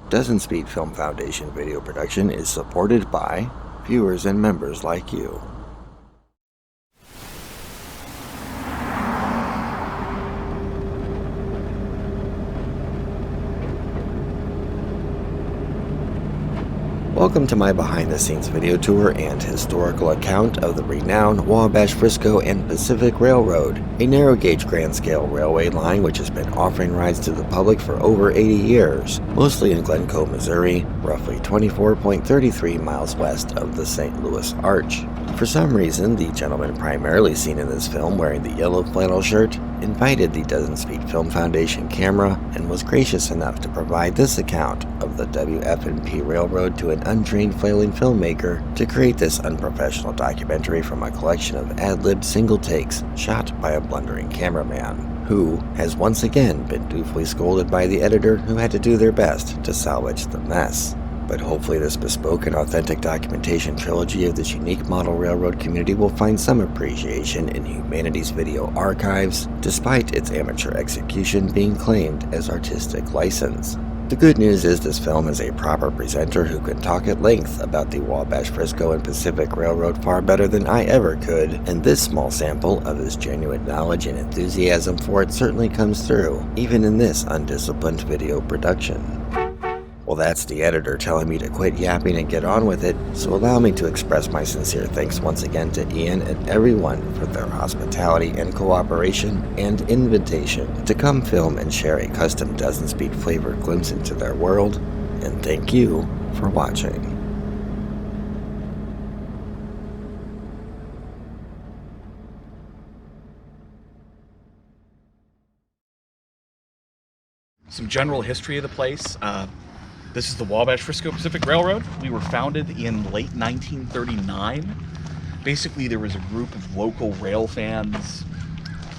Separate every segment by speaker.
Speaker 1: Doesn't Speed Film Foundation video production is supported by viewers and members like you. Welcome to my behind-the-scenes video tour and historical account of the renowned Wabash Frisco and Pacific Railroad, a narrow-gauge grand-scale railway line which has been offering rides to the public for over 80 years, mostly in Glencoe, Missouri, roughly 24.33 miles west of the St. Louis Arch. For some reason, the gentleman primarily seen in this film wearing the yellow flannel shirt invited the Doesn't Speed Film Foundation camera and was gracious enough to provide this account of the WFPRR Railroad to an untrained flailing filmmaker to create this unprofessional documentary from a collection of ad-libbed single takes shot by a blundering cameraman, who has once again been dutifully scolded by the editor who had to do their best to salvage the mess. But hopefully this bespoke and authentic documentation trilogy of this unique model railroad community will find some appreciation in humanity's video archives, despite its amateur execution being claimed as artistic license. The good news is this film is a proper presenter who can talk at length about the Wabash Frisco and Pacific Railroad far better than I ever could, and this small sample of his genuine knowledge and enthusiasm for it certainly comes through, even in this undisciplined video production. Well, that's the editor telling me to quit yapping and get on with it, so allow me to express my sincere thanks once again to Ian and everyone for their hospitality and cooperation and invitation to come film and share a custom Doesn't Speed flavored glimpse into their world, and thank you for watching.
Speaker 2: Some general history of the place. This is the Wabash Frisco Pacific Railroad. We were founded in late 1939. Basically, there was a group of local rail fans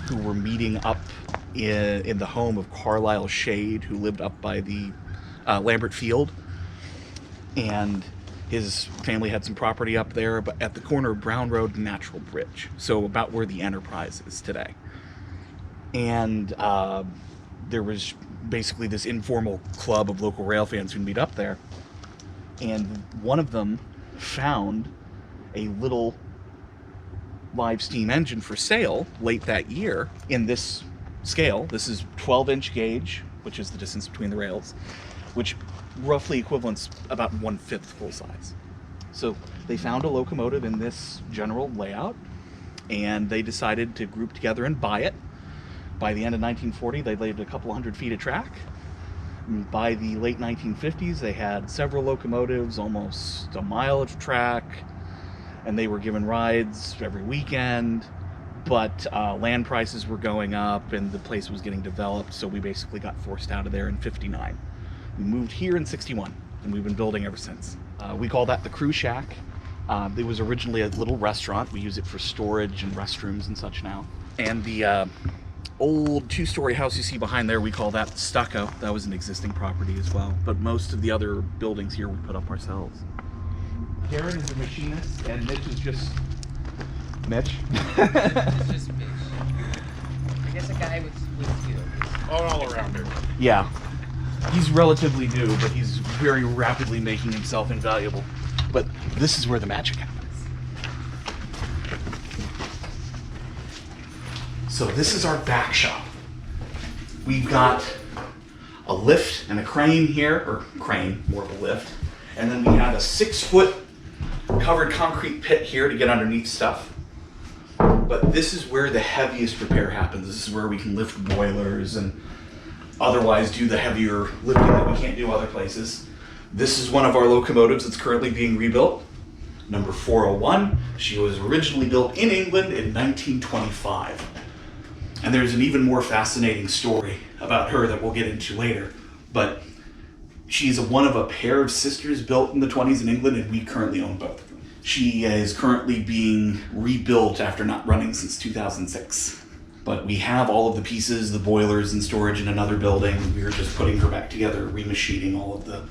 Speaker 2: who were meeting up in the home of Carlisle Shade, who lived up by the Lambert Field. And his family had some property up there, but at the corner of Brown Road and Natural Bridge. So about where the Enterprise is today. And there was basically this informal club of local rail fans who meet up there, and one of them found a little live steam engine for sale late that year in this scale. This is 12-inch gauge, which is the distance between the rails, which roughly equivalents about 1/5 full size. So they found a locomotive in this general layout, and they decided to group together and buy it. By the end of 1940, they laid a couple hundred feet of track. By the late 1950s, they had several locomotives, almost a mile of track, and they were given rides every weekend. But land prices were going up and the place was getting developed, so we basically got forced out of there in '59. We moved here in '61, and we've been building ever since. We call that the Crew Shack. It was originally a little restaurant. We use it for storage and restrooms and such now. And the old two-story house you see behind there, we call that stucco. That was an existing property as well, but most of the other buildings here we put up ourselves. Karen is a machinist, and Mitch is just Mitch.
Speaker 3: It's just Mitch. I guess a guy with skills.
Speaker 2: All around her. Yeah, he's relatively new, but he's very rapidly making himself invaluable. But this is where the magic happens. So this is our back shop. We've got a lift and a crane here, or crane, more of a lift. And then we have a 6-foot covered concrete pit here to get underneath stuff. But this is where the heaviest repair happens. This is where we can lift boilers and otherwise do the heavier lifting that we can't do other places. This is one of our locomotives that's currently being rebuilt. Number 401. She was originally built in England in 1925. And there's an even more fascinating story about her that we'll get into later. But she's one of a pair of sisters built in the 20s in England, and we currently own both of them. She is currently being rebuilt after not running since 2006. But we have all of the pieces, the boilers and storage in another building. We are just putting her back together, remachining all of the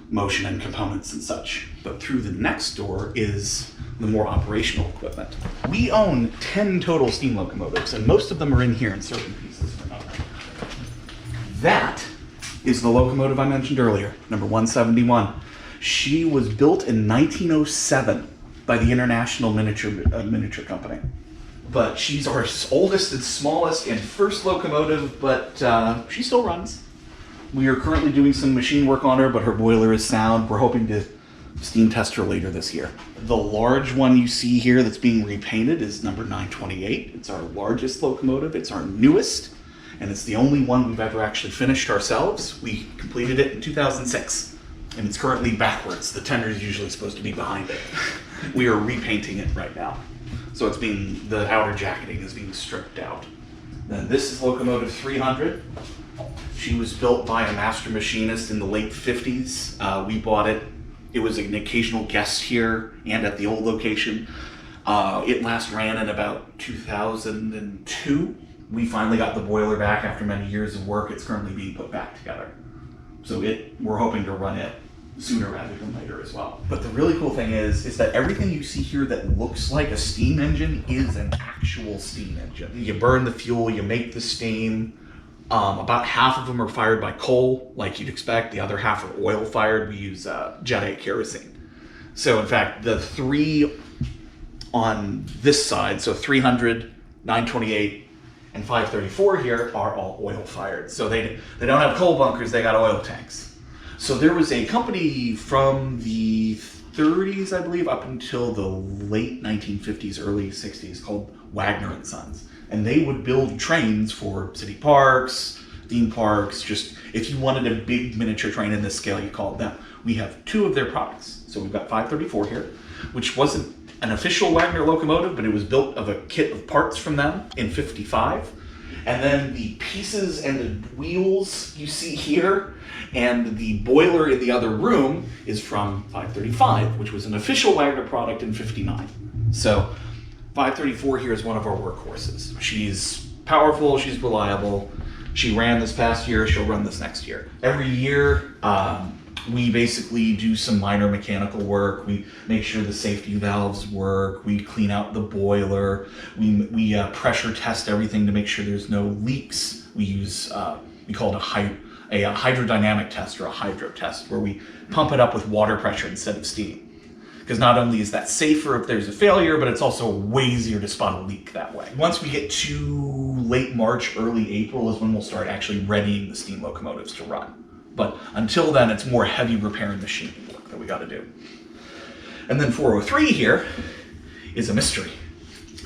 Speaker 2: motion and components and such. But through the next door is the more operational equipment. We own 10 total steam locomotives, and most of them are in here in certain pieces. That is the locomotive I mentioned earlier, number 171. She was built in 1907 by the International Miniature Company. But she's our oldest and smallest and first locomotive, but she still runs. We are currently doing some machine work on her, but her boiler is sound. We're hoping to steam test her later this year. The large one you see here that's being repainted is number 928. It's our largest locomotive. It's our newest, and it's the only one we've ever actually finished ourselves. We completed it in 2006, and it's currently backwards. The tender is usually supposed to be behind it. We are repainting it right now. So the outer jacketing is being stripped out. Then this is locomotive 300. She was built by a master machinist in the late 50s. We bought it. It was an occasional guest here and at the old location. It last ran in about 2002. We finally got the boiler back after many years of work. It's currently being put back together. So we're hoping to run it sooner rather than later as well. But the really cool thing is that everything you see here that looks like a steam engine is an actual steam engine. You burn the fuel, you make the steam. About half of them are fired by coal, like you'd expect. The other half are oil fired. We use Jet A kerosene. So in fact, the three on this side, so 300, 928, and 534 here are all oil fired. So they don't have coal bunkers, they got oil tanks. So there was a company from the 30s, I believe, up until the late 1950s, early 60s called Wagner and Sons. And they would build trains for city parks, theme parks, just if you wanted a big miniature train in this scale, you called them. We have two of their products. So we've got 534 here, which wasn't an official Wagner locomotive, but it was built of a kit of parts from them in 55. And then the pieces and the wheels you see here and the boiler in the other room is from 535, which was an official Wagner product in 59. So 534 here is one of our workhorses. She's powerful, she's reliable. She ran this past year, she'll run this next year. Every year, we basically do some minor mechanical work. We make sure the safety valves work. We clean out the boiler. We pressure test everything to make sure there's no leaks. We use, we call it a hydrodynamic test or a hydro test, where we pump it up with water pressure instead of steam. Because not only is that safer if there's a failure, but it's also way easier to spot a leak that way. Once we get to late March, early April is when we'll start actually readying the steam locomotives to run. But until then, it's more heavy repair and machining work that we got to do. And then 403 here is a mystery,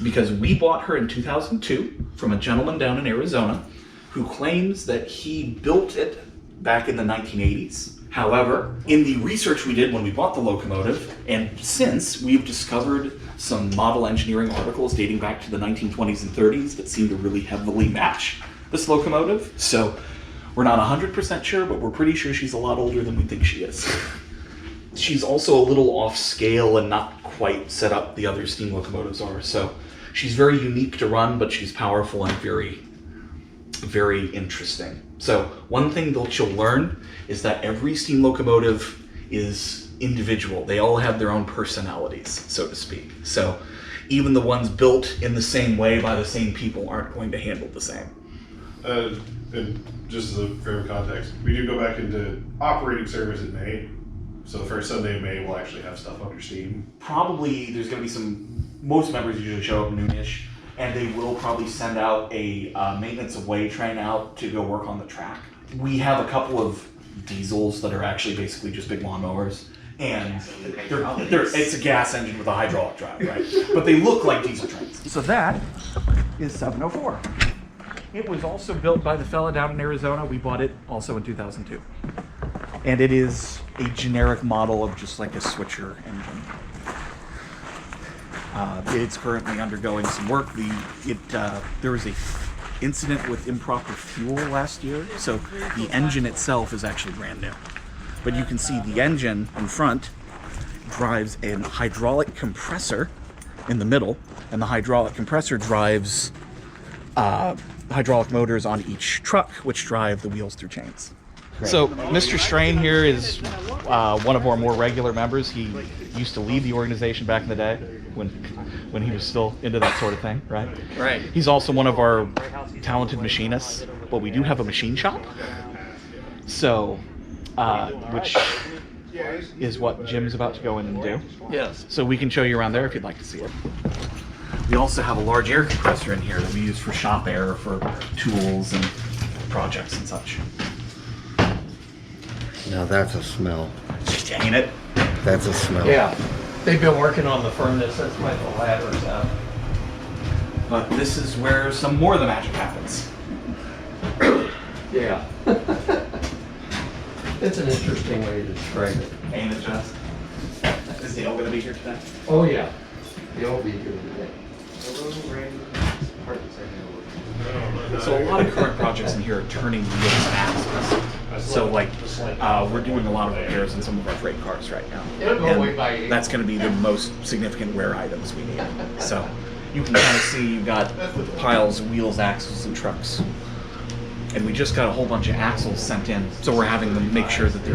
Speaker 2: because we bought her in 2002 from a gentleman down in Arizona who claims that he built it back in the 1980s. However, in the research we did when we bought the locomotive, and since, we've discovered some model engineering articles dating back to the 1920s and 30s that seem to really heavily match this locomotive. So we're not 100% sure, but we're pretty sure she's a lot older than we think she is. She's also a little off scale and not quite set up the other steam locomotives are. So she's very unique to run, but she's powerful and very, very interesting. So one thing that you'll learn is that every steam locomotive is individual. They all have their own personalities, so to speak. So even the ones built in the same way by the same people aren't going to handle the same.
Speaker 4: And just as a frame of context, we do go back into operating service in May. So the first Sunday in May, we'll actually have stuff under steam.
Speaker 2: Probably there's going to be most members usually show up noonish, and they will probably send out a maintenance away train out to go work on the track. We have a couple of diesels that are actually basically just big lawnmowers, and it's a gas engine with a hydraulic drive, right? But they look like diesel trains. So that is 704. It was also built by the fella down in Arizona. We bought it also in 2002. And it is a generic model of just like a switcher engine. It's currently undergoing some work. There was a incident with improper fuel last year, so the engine itself is actually brand new. But you can see the engine in front drives a hydraulic compressor in the middle, and the hydraulic compressor drives hydraulic motors on each truck, which drive the wheels through chains. So Mr. Strain here is one of our more regular members. He used to lead the organization back in the day when he was still into that sort of thing, right?
Speaker 3: Right.
Speaker 2: He's also one of our talented machinists, but we do have a machine shop. So, which is what Jim's about to go in and do.
Speaker 5: Yes.
Speaker 2: So we can show you around there if you'd like to see it. We also have a large air compressor in here that we use for shop air, for tools and projects and such.
Speaker 1: Now that's a smell.
Speaker 2: Ain't it?
Speaker 1: That's a smell.
Speaker 5: Yeah. They've been working on the furnace. That's why the ladder's out.
Speaker 2: But this is where some more of the magic happens.
Speaker 5: Yeah. It's an interesting way to describe it.
Speaker 2: Ain't it just? Is Dale going to be here today?
Speaker 5: Oh, yeah. They'll be here today.
Speaker 2: So a lot of current projects in here are turning wheels and axles. So like, we're doing a lot of repairs on some of our freight cars right now.
Speaker 5: It'll go away by 8.
Speaker 2: That's going to be the most significant wear items we need. So you can kind of see you've got piles of wheels, axles, and trucks. And we just got a whole bunch of axles sent in, so we're having them make sure that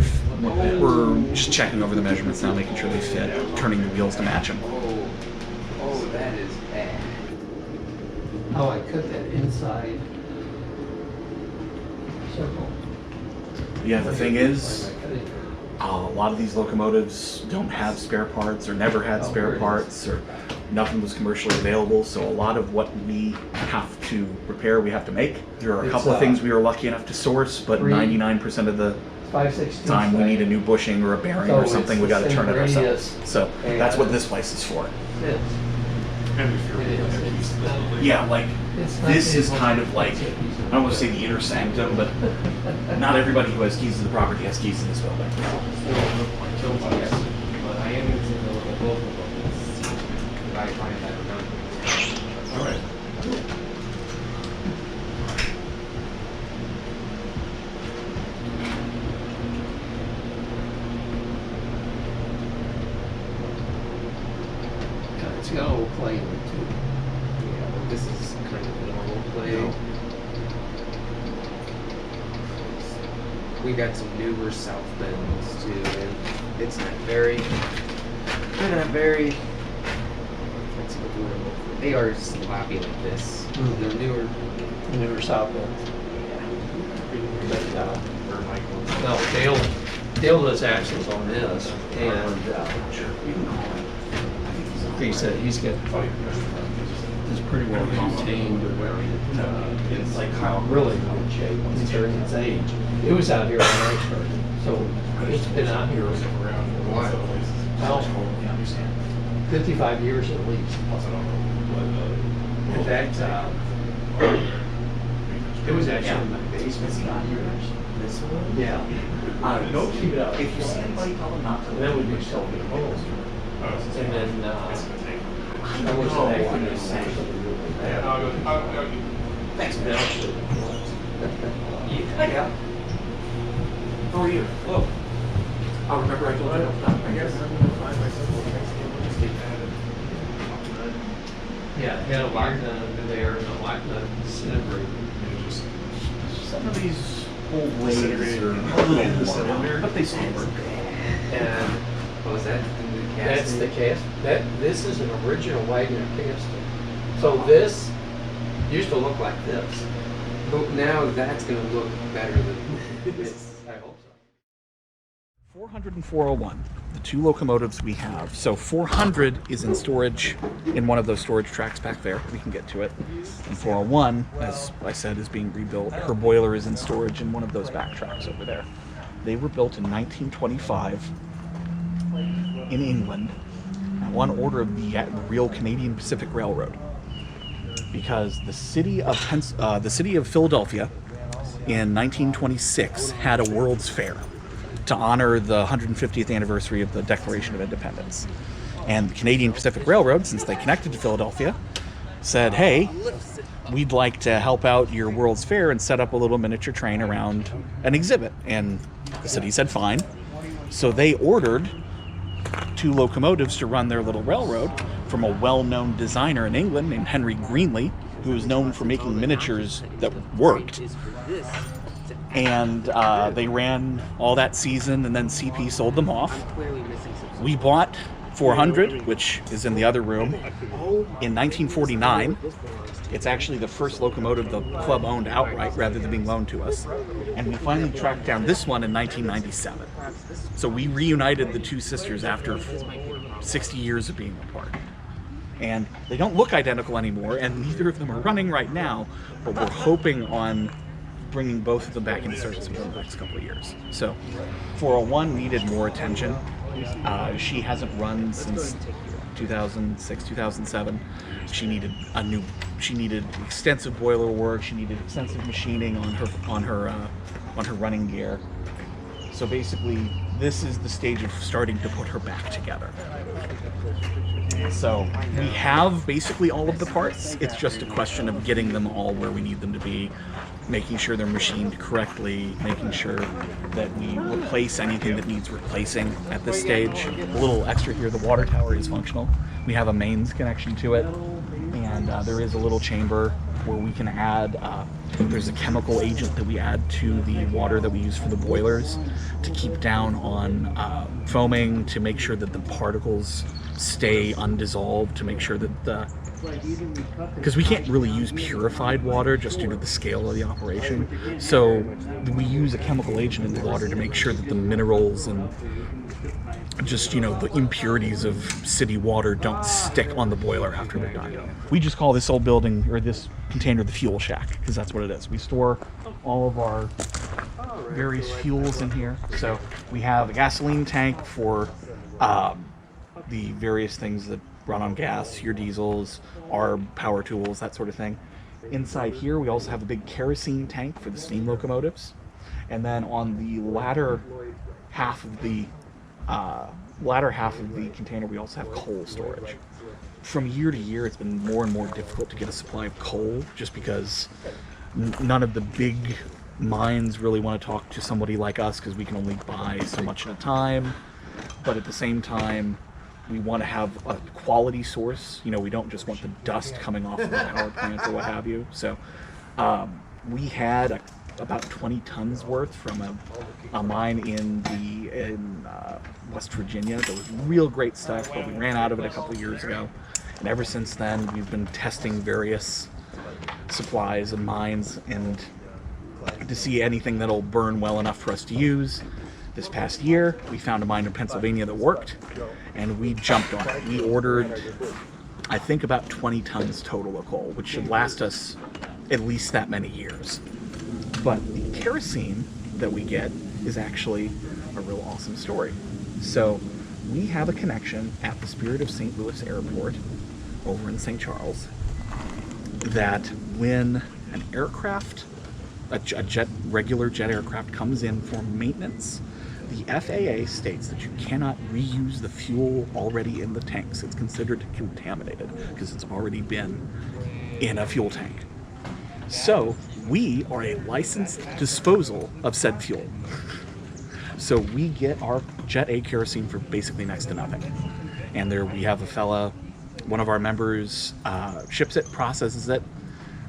Speaker 2: we're just checking over the measurements now, making sure they fit, turning the wheels to match them.
Speaker 3: Oh, that is bad.
Speaker 5: Oh, I cut that inside circle.
Speaker 2: Yeah, the thing is, a lot of these locomotives don't have spare parts or never had spare parts, or nothing was commercially available, so a lot of what we have to repair, we have to make. There are a couple of things we were lucky enough to source, but 99% of the
Speaker 5: 5/16
Speaker 2: time we need a new bushing or a bearing or something, we got to turn it ourselves. So that's what this place is for. Yeah, like this is kind of like, I don't want to say the inner sanctum, but not everybody who has keys to the property has keys to this building.
Speaker 4: All right.
Speaker 5: It's got a little play in it too.
Speaker 3: Yeah, but this is kind of normal play. We got some newer south bends too, and it's not very. They're not very. What's the word? They are sloppy like this. They're
Speaker 5: Newer south end. But no, Dale does axles on this, and he said he's got is pretty well maintained. It's like really good shape considering its age. It was out here when I started, so it's been out here around 55 years at least. In fact, it was actually in my basement for years.
Speaker 2: This one?
Speaker 5: Yeah.
Speaker 2: Go keep it up. If you see anybody, tell them not to.
Speaker 5: That would be so good. And then I was acting as
Speaker 2: Thanks,
Speaker 5: man.
Speaker 2: Yeah. How are you? Look. I remember I told you. I guess.
Speaker 5: Yeah, had a lock nut under there and a lock nut disintegrated.
Speaker 2: Some of these old blades are a little worn, but they still work.
Speaker 3: And was that the cast?
Speaker 5: That's the cast. This is an original Wagner casting. So this used to look like this.
Speaker 3: But now that's going to look better than this.
Speaker 5: I hope so.
Speaker 2: 400 and 401, the two locomotives we have. So 400 is in storage in one of those storage tracks back there. We can get to it. And 401, as I said, is being rebuilt. Her boiler is in storage in one of those back tracks over there. They were built in 1925 in England on order of the real Canadian Pacific Railroad, because the city of Philadelphia in 1926 had a World's Fair to honor the 150th anniversary of the Declaration of Independence. And the Canadian Pacific Railroad, since they connected to Philadelphia, said, hey, we'd like to help out your World's Fair and set up a little miniature train around an exhibit. And the city said fine. So they ordered 2 locomotives to run their little railroad from a well-known designer in England named Henry Greenlee, who was known for making miniatures that worked. And they ran all that season, and then CP sold them off. We bought 400, which is in the other room. In 1949, it's actually the first locomotive the club owned outright rather than being loaned to us. And we finally tracked down this one in 1997. So we reunited the two sisters after 60 years of being apart. And they don't look identical anymore, and neither of them are running right now, but we're hoping on bringing both of them back into service within the next couple of years. So 401 needed more attention. She hasn't run since 2006, 2007. She needed extensive boiler work. She needed extensive machining on her running gear. So basically, this is the stage of starting to put her back together. So we have basically all of the parts. It's just a question of getting them all where we need them to be, making sure they're machined correctly, making sure that we replace anything that needs replacing at this stage. A little extra here, the water tower is functional. We have a mains connection to it, and there is a little chamber where we can add, there's a chemical agent that we add to the water that we use for the boilers to keep down on foaming, to make sure that the particles stay undissolved, to make sure that because we can't really use purified water just due to the scale of the operation. So we use a chemical agent in the water to make sure that the minerals and just, the impurities of city water don't stick on the boiler after they're done. We just call this old building, or this container, the fuel shack, because that's what it is. We store all of our various fuels in here. So we have a gasoline tank for the various things that run on gas, your diesels, our power tools, that sort of thing. Inside here, we also have a big kerosene tank for the steam locomotives. And then on the latter half of the container, we also have coal storage. From year to year, it's been more and more difficult to get a supply of coal, just because none of the big mines really want to talk to somebody like us, because we can only buy so much at a time. But at the same time, we want to have a quality source. We don't just want the dust coming off of the power plant or what have you. So we had about 20 tons worth from a mine in West Virginia. That was real great stuff, but we ran out of it a couple of years ago. And ever since then, we've been testing various supplies and mines and to see anything that'll burn well enough for us to use. This past year, we found a mine in Pennsylvania that worked, and we jumped on it. We ordered, I think, about 20 tons total of coal, which should last us at least that many years. But the kerosene that we get is actually a real awesome story. So we have a connection at the Spirit of St. Louis Airport over in St. Charles that when an aircraft, a regular jet aircraft comes in for maintenance, the FAA states that you cannot reuse the fuel already in the tanks. It's considered contaminated because it's already been in a fuel tank. So we are a licensed disposal of said fuel. So we get our Jet A kerosene for basically next to nothing. And there we have a fella, one of our members ships it, processes it,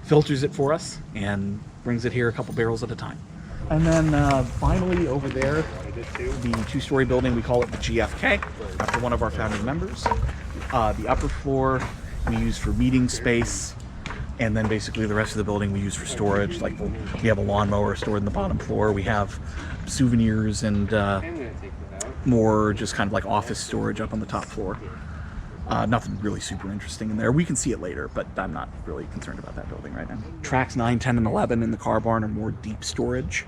Speaker 2: filters it for us, and brings it here a couple barrels at a time. And then finally over there, the two-story building, we call it the GFK, after one of our founding members. The upper floor we use for meeting space, and then basically the rest of the building we use for storage. Like we have a lawnmower stored in the bottom floor. We have souvenirs and more just kind of like office storage up on the top floor. Nothing really super interesting in there. We can see it later, but I'm not really concerned about that building right now. Tracks 9, 10, and 11 in the car barn are more deep storage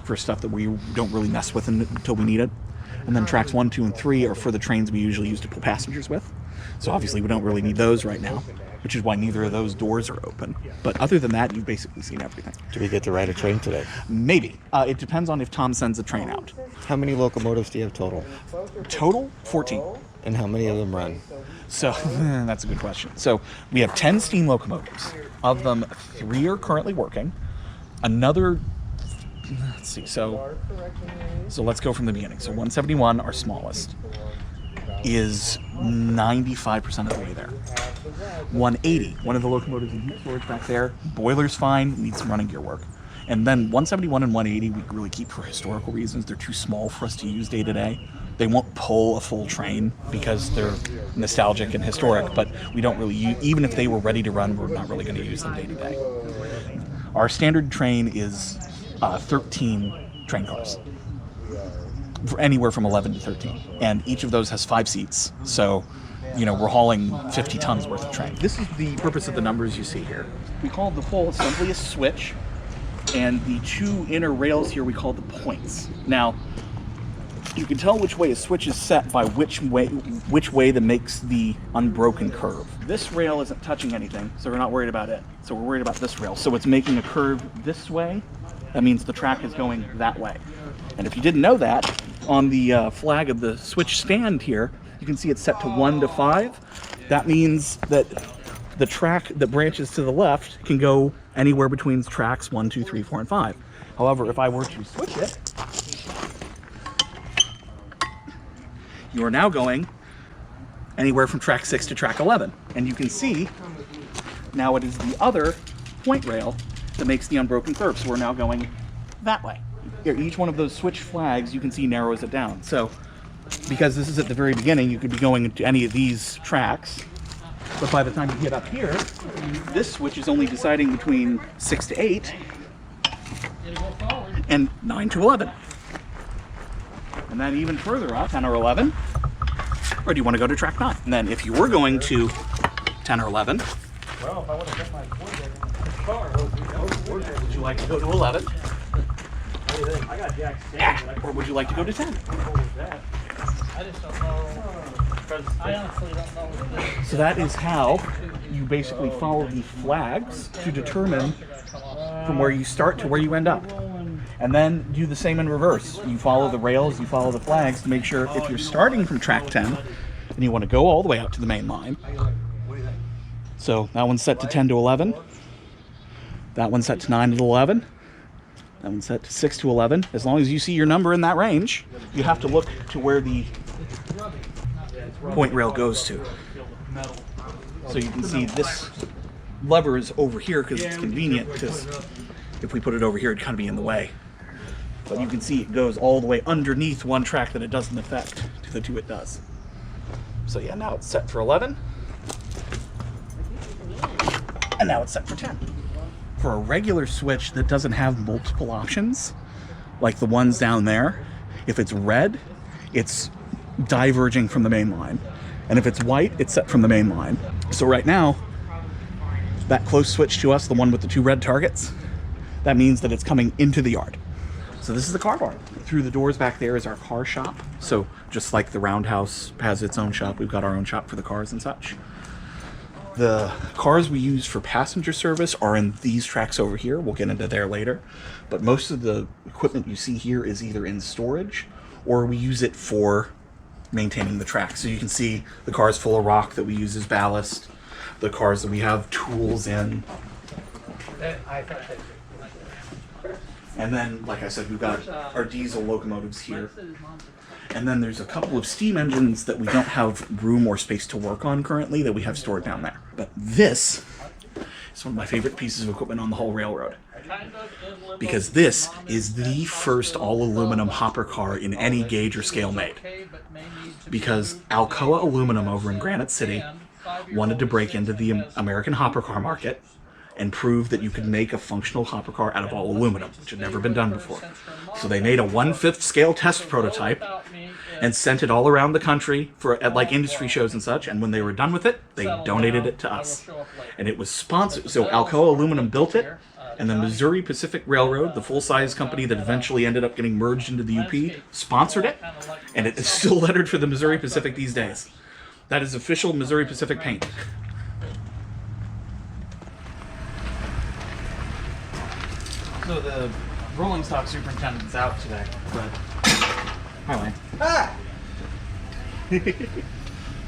Speaker 2: for stuff that we don't really mess with until we need it. And then tracks 1, 2, and 3 are for the trains we usually use to pull passengers with. So obviously we don't really need those right now, which is why neither of those doors are open. But other than that, you've basically seen everything.
Speaker 1: Do we get to ride a train today?
Speaker 2: Maybe. It depends on if Tom sends a train out.
Speaker 1: How many locomotives do you have total?
Speaker 2: Total, 14.
Speaker 1: And how many of them run?
Speaker 2: So, that's a good question. So, we have 10 steam locomotives. Of them, 3 are currently working. Another, let's see, so let's go from the beginning. So 171, our smallest, is 95% of the way there. 180, one of the locomotives in heat storage back there, boiler's fine, needs some running gear work. And then 171 and 180 we really keep for historical reasons. They're too small for us to use day to day. They won't pull a full train because they're nostalgic and historic, but we don't really use, even if they were ready to run, we're not really going to use them day to day. Our standard train is 13 train cars, for anywhere from 11 to 13, and each of those has 5 seats. So, you know, we're hauling 50 tons worth of train. This is the purpose of the numbers you see here. We call the whole assembly a switch, and the 2 inner rails here we call the points. Now, you can tell which way a switch is set by which way that makes the unbroken curve. This rail isn't touching anything, so we're not worried about it. So we're worried about this rail. So it's making a curve this way. That means the track is going that way. And if you didn't know that, on the flag of the switch stand here, you can see it's set to 1 to 5. That means that the track that branches to the left can go anywhere between tracks 1, 2, 3, 4, and 5. However, if I were to switch it, you are now going anywhere from track 6 to track 11. And you can see now it is the other point rail that makes the unbroken curve. So we're now going that way. Here, each one of those switch flags you can see narrows it down. So because this is at the very beginning, you could be going to any of these tracks. But by the time you get up here, this switch is only deciding between 6 to 8 and 9 to 11. And then even further up, 10 or 11, or do you want to go to track 9? And then if you were going to 10 or 11, well, if I would have got my would you like to go to 11? I got Jack, or would you like to go to 10?
Speaker 6: I just don't know. I honestly don't know.
Speaker 2: So that is how you basically follow the flags to determine from where you start to where you end up. And then do the same in reverse. You follow the rails, you follow the flags to make sure if you're starting from track 10 and you want to go all the way out to the main line. So that one's set to 10 to 11. That one's set to 9 to 11. That one's set to 6 to 11. As long as you see your number in that range, you have to look to where the point rail goes to. So you can see this lever is over here because it's convenient, because if we put it over here, it'd kind of be in the way. But you can see it goes all the way underneath one track that it doesn't affect to the 2 it does. So yeah, now it's set for 11. And now it's set for 10. For a regular switch that doesn't have multiple options, like the ones down there, if it's red, it's diverging from the main line. And if it's white, it's set from the main line. So right now, that close switch to us, the one with the 2 red targets, that means that it's coming into the yard. So this is the car barn. Through the doors back there is our car shop. So just like the Roundhouse has its own shop, we've got our own shop for the cars and such. The cars we use for passenger service are in these tracks over here. We'll get into there later. But most of the equipment you see here is either in storage or we use it for maintaining the track. So you can see the cars full of rock that we use as ballast, the cars that we have tools in. And then, like I said, we've got our diesel locomotives here. And then there's a couple of steam engines that we don't have room or space to work on currently that we have stored down there. But this is one of my favorite pieces of equipment on the whole railroad, because this is the first all-aluminum hopper car in any gauge or scale made. Because Alcoa Aluminum over in Granite City wanted to break into the American hopper car market and prove that you could make a functional hopper car out of all aluminum, which had never been done before. So they made a 1/5 scale test prototype and sent it all around the country at like industry shows and such, and when they were done with it, they donated it to us. And it was sponsored, so Alcoa Aluminum built it, and the Missouri Pacific Railroad, the full-size company that eventually ended up getting merged into the UP, sponsored it, and it is still lettered for the Missouri Pacific these days. That is official Missouri Pacific paint. So the rolling stock superintendent's out today, but hi, Lane. Ah!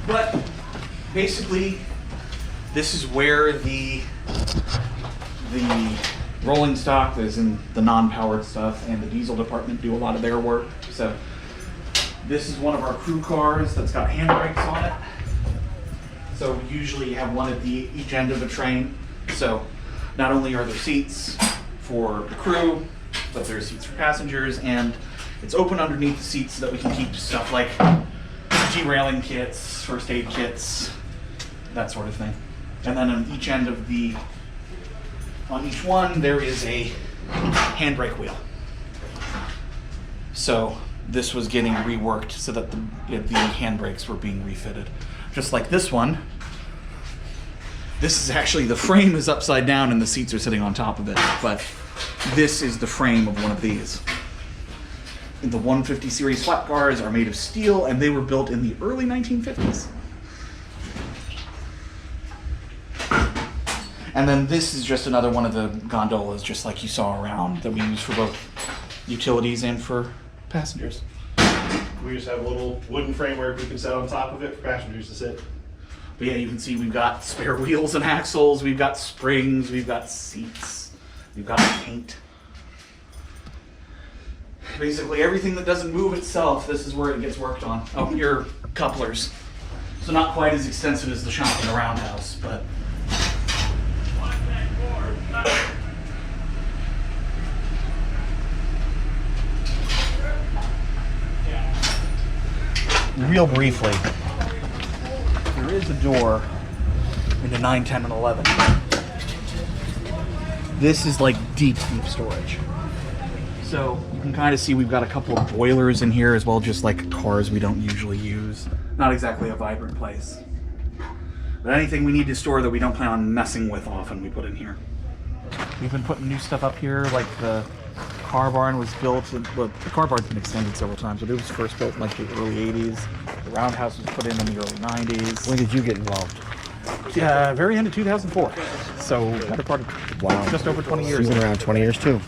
Speaker 2: But basically, this is where the rolling stock, as in the non-powered stuff, and the diesel department do a lot of their work. So this is one of our crew cars that's got handbrakes on it. So we usually have one at each end of the train. So not only are there seats for the crew, but there's seats for passengers, and it's open underneath the seats so that we can keep stuff like derailing kits, first aid kits, that sort of thing. And then on each end of on each one, there is a handbrake wheel. So this was getting reworked so that the handbrakes were being refitted. Just like this one, this is actually, the frame is upside down and the seats are sitting on top of it, but this is the frame of one of these. The 150 series flat cars are made of steel, and they were built in the early 1950s. And then this is just another one of the gondolas, just like you saw around, that we use for both utilities and for passengers.
Speaker 4: We just have a little wooden framework we can set on top of it for passengers to sit.
Speaker 2: But yeah, you can see we've got spare wheels and axles, we've got springs, we've got seats, we've got paint. Basically everything that doesn't move itself, this is where it gets worked on. Oh, your couplers. So not quite as extensive as the shop in the roundhouse, but real briefly, there is a door into 9, 10, and 11. This is like deep storage. So you can kind of see we've got a couple of boilers in here as well, just like cars we don't usually use. Not exactly a vibrant place. But anything we need to store that we don't plan on messing with often, we put in here. We've been putting new stuff up here, like the car barn was built, well, the car barn's been extended several times, but it was first built in like the early 80s. The roundhouse was put in the early 90s.
Speaker 1: When did you get involved?
Speaker 2: Very end of 2004. So better part of just over 20 years.
Speaker 1: You've been around 20 years too.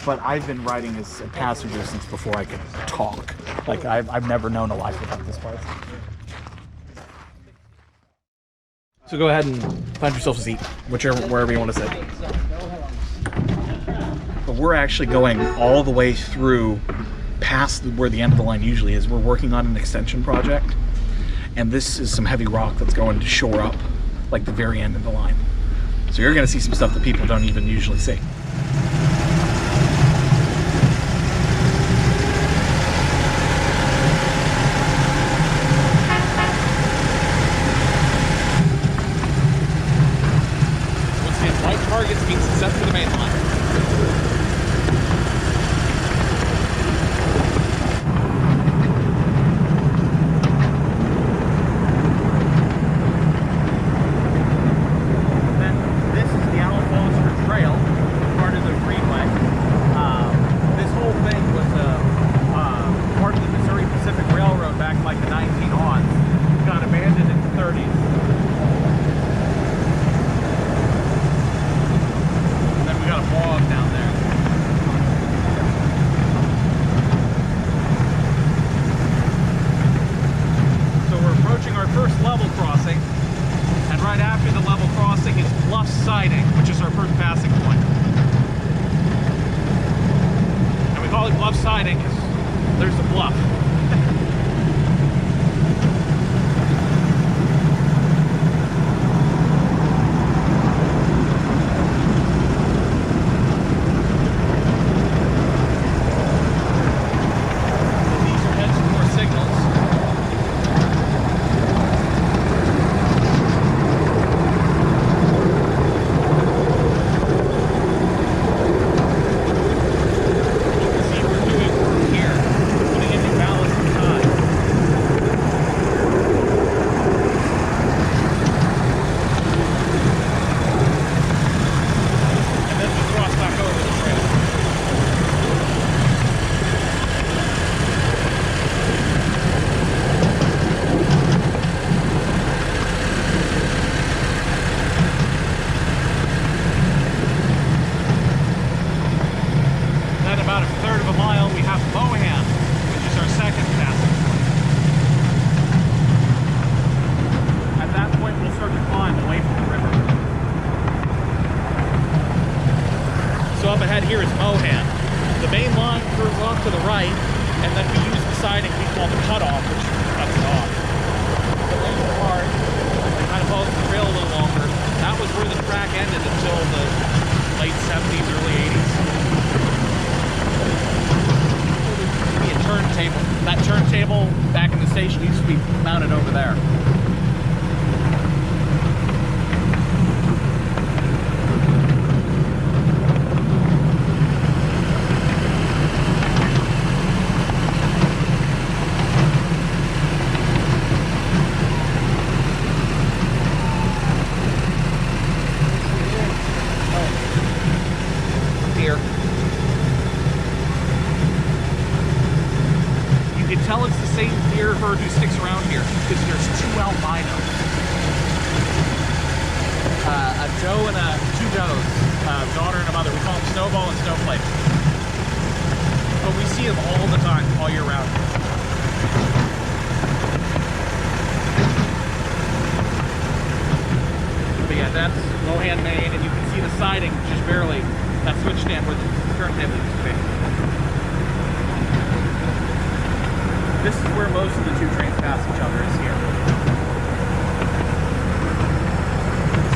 Speaker 2: But I've been riding as a passenger since before I could talk. Like I've never known a life without this place. So go ahead and find yourself a seat, wherever you want to sit. But we're actually going all the way through past where the end of the line usually is. We're working on an extension project, and this is some heavy rock that's going to shore up like the very end of the line. So you're going to see some stuff that people don't even usually see. Targets being set for the main line. Then this is the Alan Foster Trail, part of the Greenway. This whole thing was part of the Missouri Pacific Railroad back in like the 1900s. Got abandoned in the 30s. Got a bog down there. So we're approaching our first level crossing, and right after the level crossing is bluff siding, which is our first passing point. And we call it bluff siding because there's a bluff. Here is Mohan. The main line curves off to the right, and then we use the siding we call the cutoff, which cuts it off. The lanes apart, it kind of follows the trail a little longer. that was where the track ended until the late 70s, early 80s. There used to be a turntable. That turntable back in the station used to be mounted over there. Tell it's the same deer herd who sticks around here because there's two albinos. A doe and two does, daughter and a mother. We call them Snowball and Snowflake. But we see them all the time, all year round. But yeah, that's Mohan, Maine, and you can see the siding just barely. That switch stand where the turntable used to be. This is where most of the two trains pass each other, is here.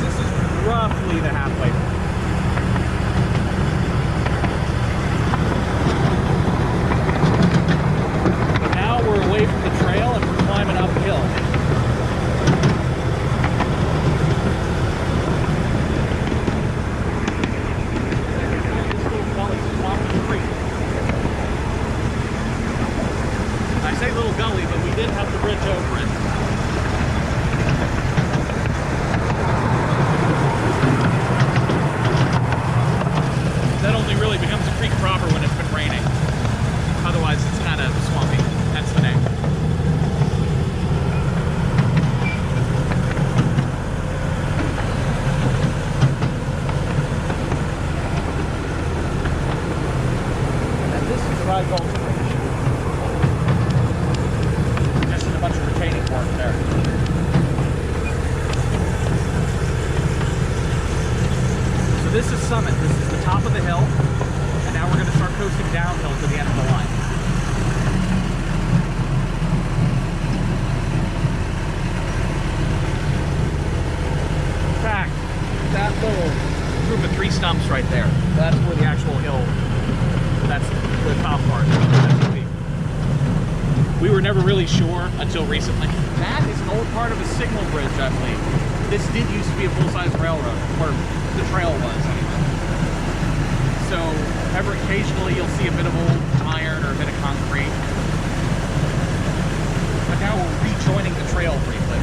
Speaker 2: This is roughly the halfway point. But now we're away from the trail and we're climbing uphill. This little gully, Swampy Creek. I say little gully, but we did have to bridge over it. That only really becomes a creek proper when it's been raining. Otherwise, it's kind of swampy. That's the name. And this is Dry Gulch. There. So this is Summit. This is the top of the hill, and now we're going to start coasting downhill to the end of the line. In fact, that little group of three stumps right there, that's where the actual hill, that's the top part. We were never really sure until recently. That is an old part of a signal bridge, I believe. This did used to be a full-size railroad, or the trail was anyway. So occasionally you'll see a bit of old iron or a bit of concrete. But now we're rejoining the trail briefly.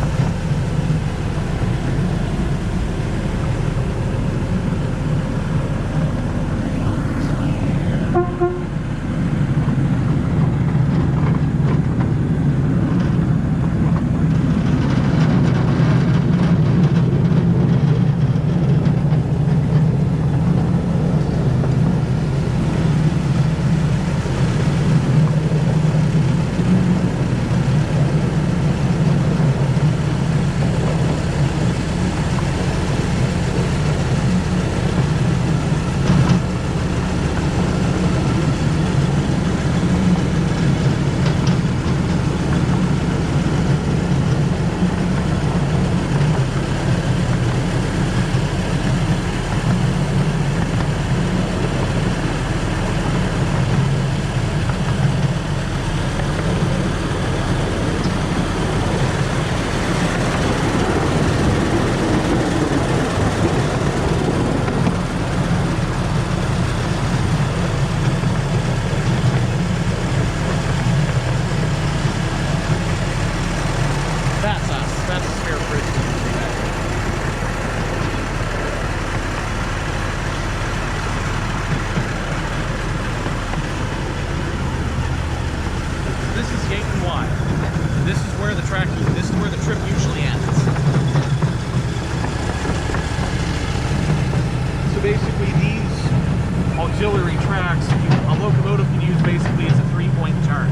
Speaker 2: auxiliary tracks a locomotive can use basically as a three-point turn.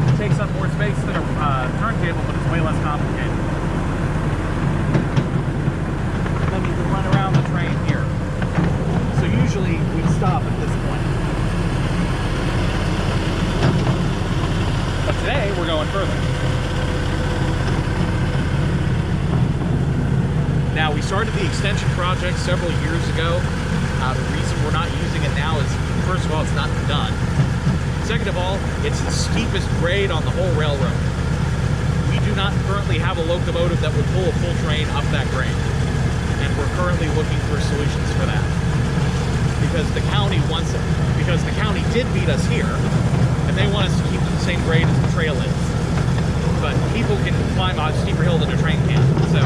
Speaker 2: It takes up more space than a turntable, but it's way less complicated. And then you can run around the train here. So usually we'd stop at this point. But today we're going further. started the extension project several years ago. The reason we're not using it now is, first of all, it's not done. Second of all, it's the steepest grade on the whole railroad. We do not currently have a locomotive that would pull a full train up that grade. And we're currently looking for solutions for that. Because the county did beat us here, and they want us to keep it the same grade as the trail is. But people can climb a steeper hill than a train can. So